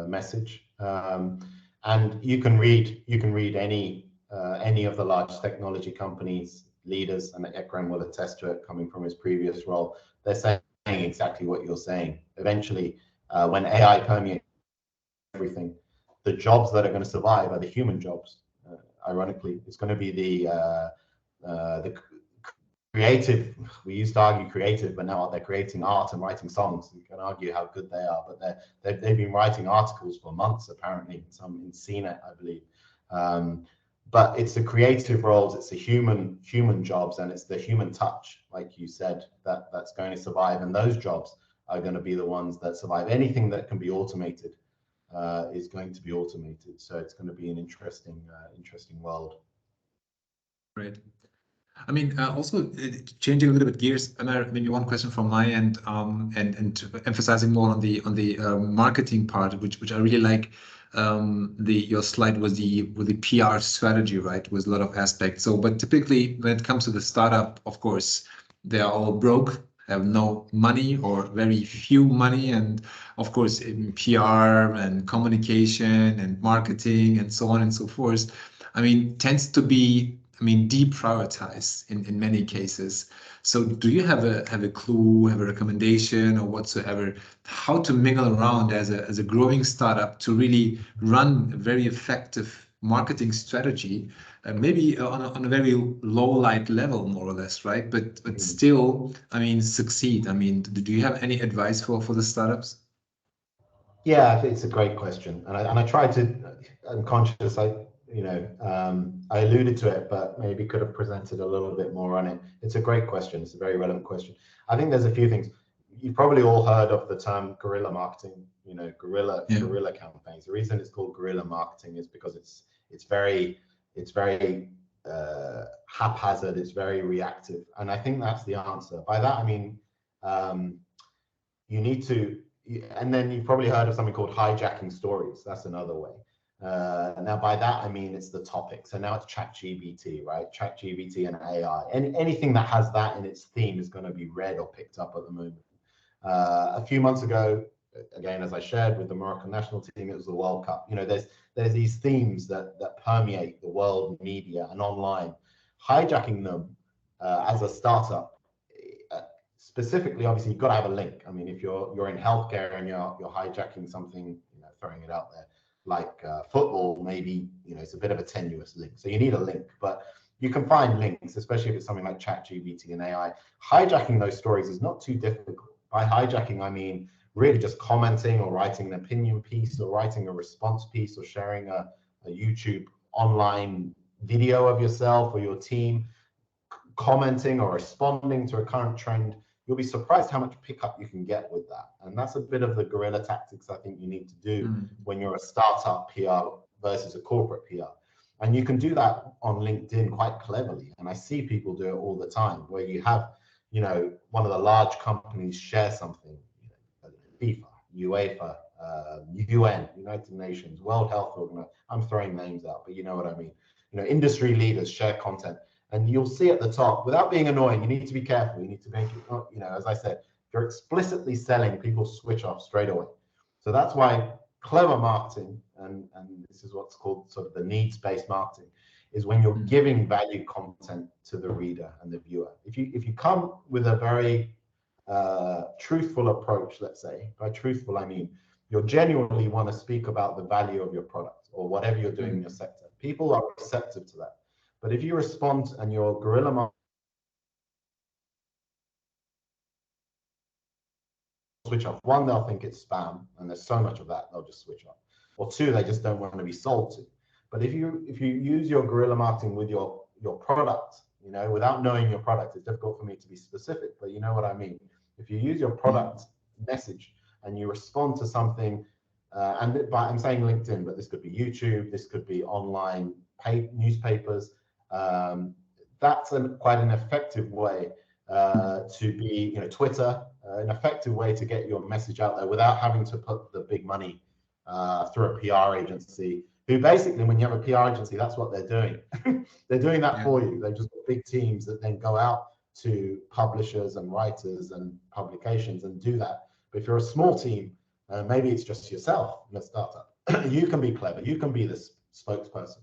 message, and you can read any of the large technology companies leaders, and Ikram will attest to it coming from his previous role. They're saying exactly what you're saying. Eventually, when AI permeates everything, the jobs that are going to survive are the human jobs. Ironically, it's going to be the creative. We used to argue creative, but now they're creating art and writing songs. You can argue how good they are, but they've been writing articles for months, apparently, some in CNET, I believe. But it's the creative roles, it's the human jobs, and it's the human touch, like you said, that's going to survive. And those jobs are going to be the ones that survive. Anything that can be automated is going to be automated. So it's going to be an interesting world. Great. I mean, also changing a little bit gears, maybe one question from my end, and emphasizing more on the marketing part, which I really like. Your slide was with the PR strategy, right? With a lot of aspects. So, but typically when it comes to the startup, of course, they are all broke, have no money or very few money, and of course in PR and communication and marketing and so on and so forth. I mean, tends to be I mean, deprioritized in many cases. So do you have a clue, have a recommendation or whatsoever, how to mingle around as a growing startup to really run a very effective marketing strategy, maybe on a very low light level, more or less, right? But still, I mean, succeed. I mean, do you have any advice for the startups? Yeah, I think it's a great question, and I tried to. I'm conscious. I alluded to it, but maybe could have presented a little bit more on it. It's a great question. It's a very relevant question. I think there's a few things. You've probably all heard of the term guerrilla marketing. Guerrilla campaigns. The reason it's called guerrilla marketing is because it's very haphazard. It's very reactive, and I think that's the answer. By that I mean you need to. And then you've probably heard of something called hijacking stories. That's another way. Now, by that, I mean, it's the topic. So now it's ChatGPT, right? ChatGPT and AI. Anything that has that in its theme is going to be read or picked up at the moment. A few months ago, again, as I shared with the Moroccan national team, it was the World Cup. There's these themes that permeate the world media and online. Hijacking them as a startup, specifically, obviously, you've got to have a link. I mean, if you're in healthcare and you're hijacking something, throwing it out there, like football, maybe it's a bit of a tenuous link. So you need a link, but you can find links, especially if it's something like ChatGPT and AI. Hijacking those stories is not too difficult. By hijacking, I mean really just commenting or writing an opinion piece or writing a response piece or sharing a YouTube online video of yourself or your team, commenting or responding to a current trend. You'll be surprised how much pickup you can get with that. And that's a bit of the guerrilla tactics I think you need to do when you're a startup PR versus a corporate PR. And you can do that on LinkedIn quite cleverly. And I see people do it all the time, where you have, one of the large companies share something, FIFA, UEFA, UN, United Nations, World Health Organization. I'm throwing names out, but you know what I mean. Industry leaders share content. And you'll see at the top, without being annoying, you need to be careful. You need to make it, as I said, if you're explicitly selling, people switch off straight away. So that's why clever marketing, and this is what's called sort of the needs-based marketing, is when you're giving value content to the reader and the viewer. If you come with a very truthful approach, let's say, by truthful, I mean, you genuinely want to speak about the value of your product or whatever you're doing in your sector. People are receptive to that. But if you respond and your guerrilla marketing switch off, one, they'll think it's spam, and there's so much of that, they'll just switch off. Or two, they just don't want to be sold to. But if you use your guerrilla marketing with your product, without knowing your product, it's difficult for me to be specific, but you know what I mean. If you use your product message and you respond to something, I'm saying LinkedIn, but this could be YouTube, this could be online newspapers. That's quite an effective way to be, Twitter, an effective way to get your message out there without having to put the big money through a PR agency, who basically, when you have a PR agency, that's what they're doing. They're doing that for you. They've just got big teams that then go out to publishers and writers and publications and do that. But if you're a small team, maybe it's just yourself in a startup, you can be clever. You can be the spokesperson.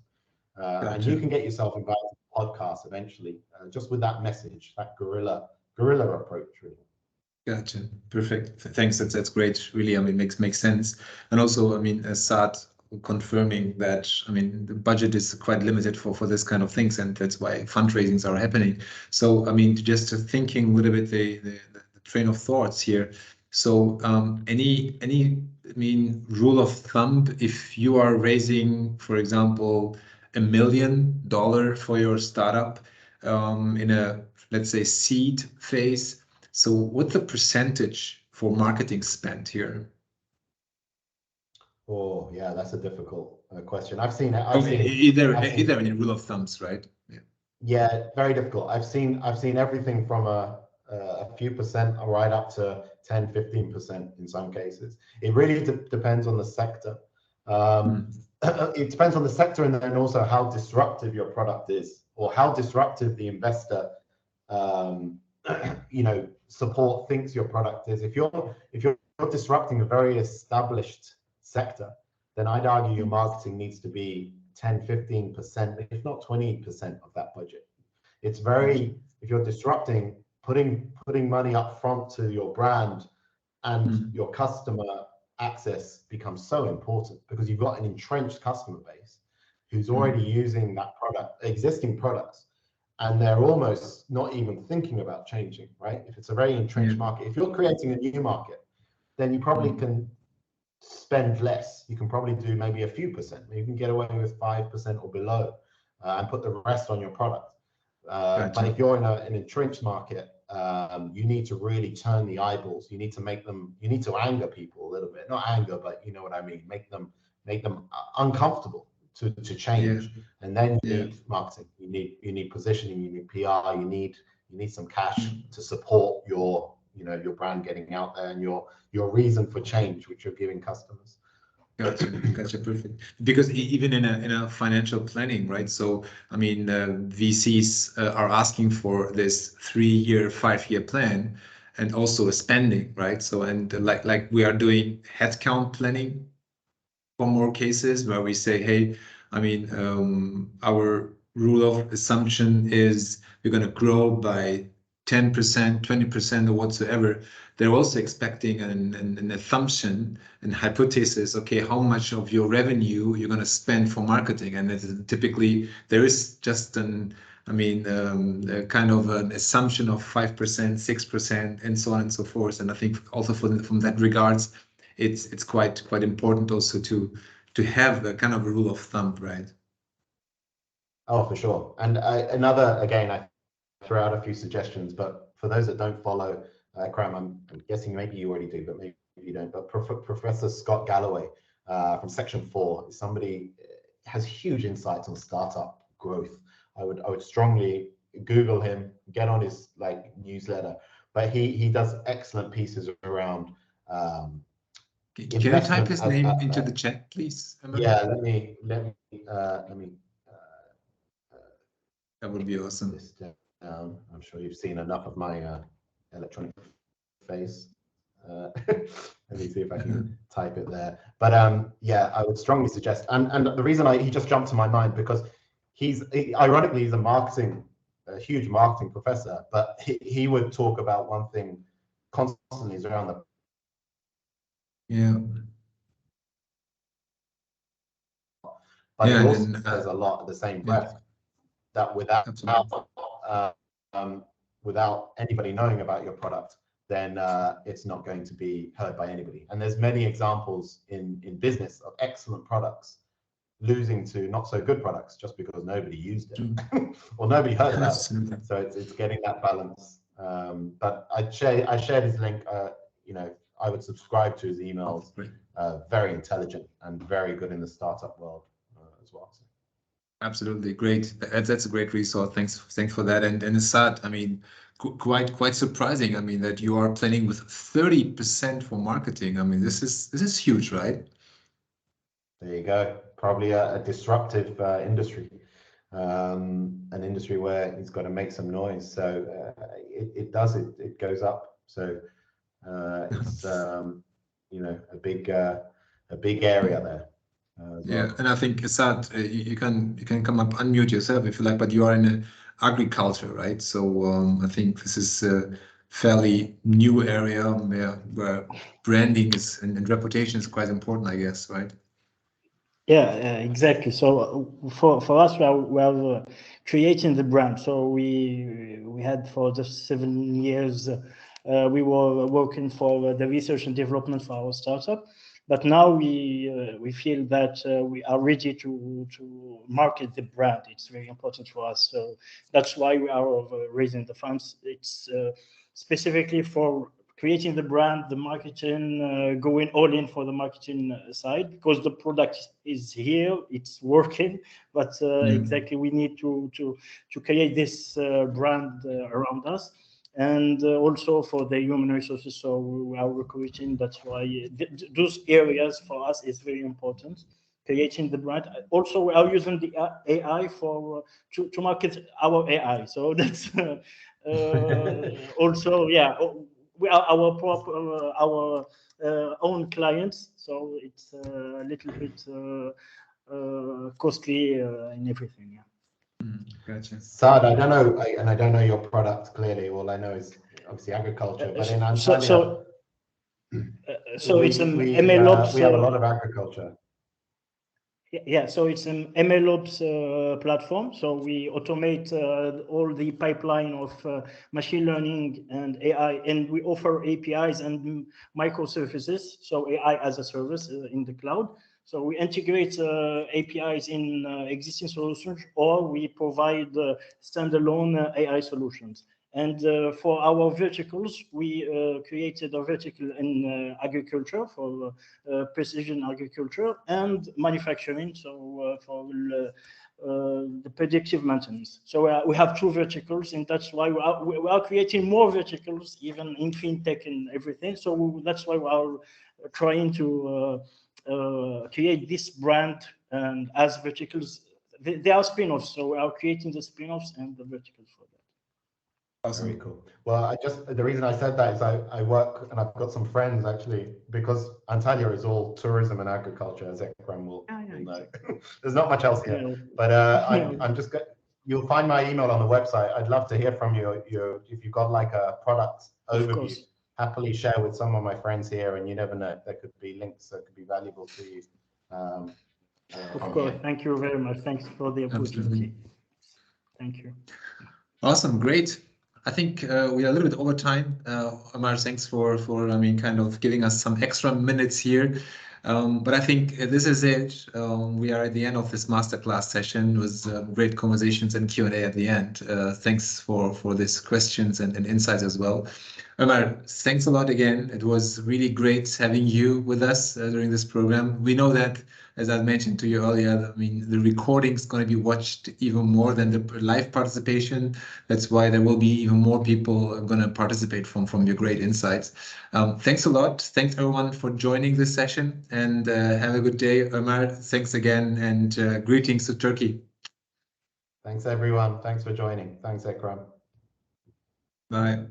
And you can get yourself invited to podcasts eventually, just with that message, that guerrilla approach, really. Gotcha. Perfect. Thanks. That's great. Really, I mean, makes sense. And also, I mean, Saad confirming that, I mean, the budget is quite limited for this kind of things, and that's why fundraisings are happening. So, I mean, just thinking a little bit the train of thoughts here. So, any I mean, rule of thumb, if you are raising, for example, $1 million for your startup in a, let's say, seed phase. So what's the percentage for marketing spent here? Oh, yeah, that's a difficult question. I've seen it. Either any rule of thumbs, right? Yeah, very difficult. I've seen everything from a few percent right up to 10, 15% in some cases. It really depends on the sector. It depends on the sector, and then also how disruptive your product is, or how disruptive the investor support thinks your product is. If you're disrupting a very established sector, then I'd argue your marketing needs to be 10, 15%, if not 20% of that budget. It's very, if you're disrupting, putting money up front to your brand and your customer access becomes so important, because you've got an entrenched customer base who's already using that product, existing products, and they're almost not even thinking about changing, right? If it's a very entrenched market, if you're creating a new market, then you probably can spend less. You can probably do maybe a few percent. You can get away with 5% or below, and put the rest on your product. But if you're in an entrenched market, you need to really turn the eyeballs. You need to make them, you need to anger people a little bit. Not anger, but you know what I mean. Make them uncomfortable to change. And then you need marketing. You need positioning. You need PR. You need some cash to support your your brand getting out there, and your reason for change, which you're giving customers. Gotcha, perfect. Because even in a financial planning, right? So I mean, VCs are asking for this 3-year, 5-year plan, and also a spending, right? So and like we are doing headcount planning for more cases where we say, hey, I mean, our rule of assumption is we're going to grow by 10%, 20% or whatsoever. They're also expecting an assumption and hypothesis, okay, how much of your revenue you're going to spend for marketing. And typically there is just kind of an assumption of 5%, 6%, and so on and so forth. And I think also from that regards, it's quite important also to have a kind of a rule of thumb, right? Oh, for sure. And again, I throw out a few suggestions, but for those that don't follow Kram, I'm guessing maybe you already do, but maybe you don't. But Professor Scott Galloway from Section 4 is somebody has huge insights on startup growth. I would strongly Google him, get on his newsletter. But he does excellent pieces around. Can you type his name into the chat, please? Yeah, let me. That would be awesome. I'm sure you've seen enough of my electronic face. Let me see if I can type it there. But yeah, I would strongly suggest. And the reason he just jumped to my mind because ironically he's a huge marketing professor, but he would talk about one thing constantly is around the But it also says a lot at the same breath that without anybody knowing about your product, then it's not going to be heard by anybody. And there's many examples in business of excellent products losing to not so good products just because nobody used it or nobody heard about it. So it's getting that balance. But I shared his link. I would subscribe to his emails. Very intelligent and very good in the startup world as well. So. Absolutely, great. That's a great resource. Thanks for that. And Asad, I mean, quite surprising. I mean, that you are planning with 30% for marketing. I mean, this is huge, right? There you go. Probably a disruptive industry, an industry where it's got to make some noise. So it does. It goes up. So it's a big area there. Yeah, and I think Asad, you can come up, unmute yourself if you like, but you are in agriculture, right? So I think this is a fairly new area where branding is and reputation is quite important, I guess, right? Yeah, exactly. So for us, we are creating the brand. So we had for the 7 years, we were working for the research and development for our startup. But now we feel that we are ready to market the brand. It's very important for us. So that's why we are raising the funds. It's specifically for creating the brand, the marketing, going all in for the marketing side, because the product is here, it's working. But exactly, we need to create this brand around us. And also for the human resources, so we are recruiting. That's why those areas for us is very important. Creating the brand. Also, we are using the AI to market our AI. So that's also we are our own clients. So it's a little bit costly and everything. Yeah. Gotcha. Saad, I don't know, and I don't know your product clearly. All I know is obviously agriculture, but in Antalya, so it's an we MLOps. We have a lot of agriculture. Yeah, so it's an MLOps platform. So we automate all the pipeline of machine learning and AI, and we offer APIs and microservices. So AI as a service in the cloud. So we integrate APIs in existing solutions, or we provide standalone AI solutions. And for our verticals, we created a vertical in agriculture for precision agriculture and manufacturing, so for the predictive maintenance. So we have two verticals, and that's why we are creating more verticals, even in fintech and everything. So that's why we are trying to create this brand and as verticals. They are spin-offs, so we are creating the spin-offs and the verticals for that. Awesome. Very cool. Well, the reason I said that is I work, and I've got some friends actually, because Antalya is all tourism and agriculture, as Ekrem will know. There's not much else here, but I'm just you'll find my email on the website. I'd love to hear from you. If you've got like a product overview, happily share with some of my friends here, and you never know, there could be links that could be valuable to you. Of course. Thank you very much. Thanks for the opportunity. Thank you. Awesome. Great. I think we are a little bit over time. Omer, thanks for kind of giving us some extra minutes here. But I think this is it. We are at the end of this masterclass session. It was great conversations and Q&A at the end. Thanks for these questions and insights as well. Omer, thanks a lot again. It was really great having you with us during this program. We know that, as I mentioned to you earlier, the recording is going to be watched even more than the live participation. That's why there will be even more people going to participate from your great insights. Thanks a lot. Thanks everyone for joining this session, and have a good day. Omer, thanks again, and greetings to Turkey. Thanks everyone. Thanks for joining. Thanks, Ekrem. Bye.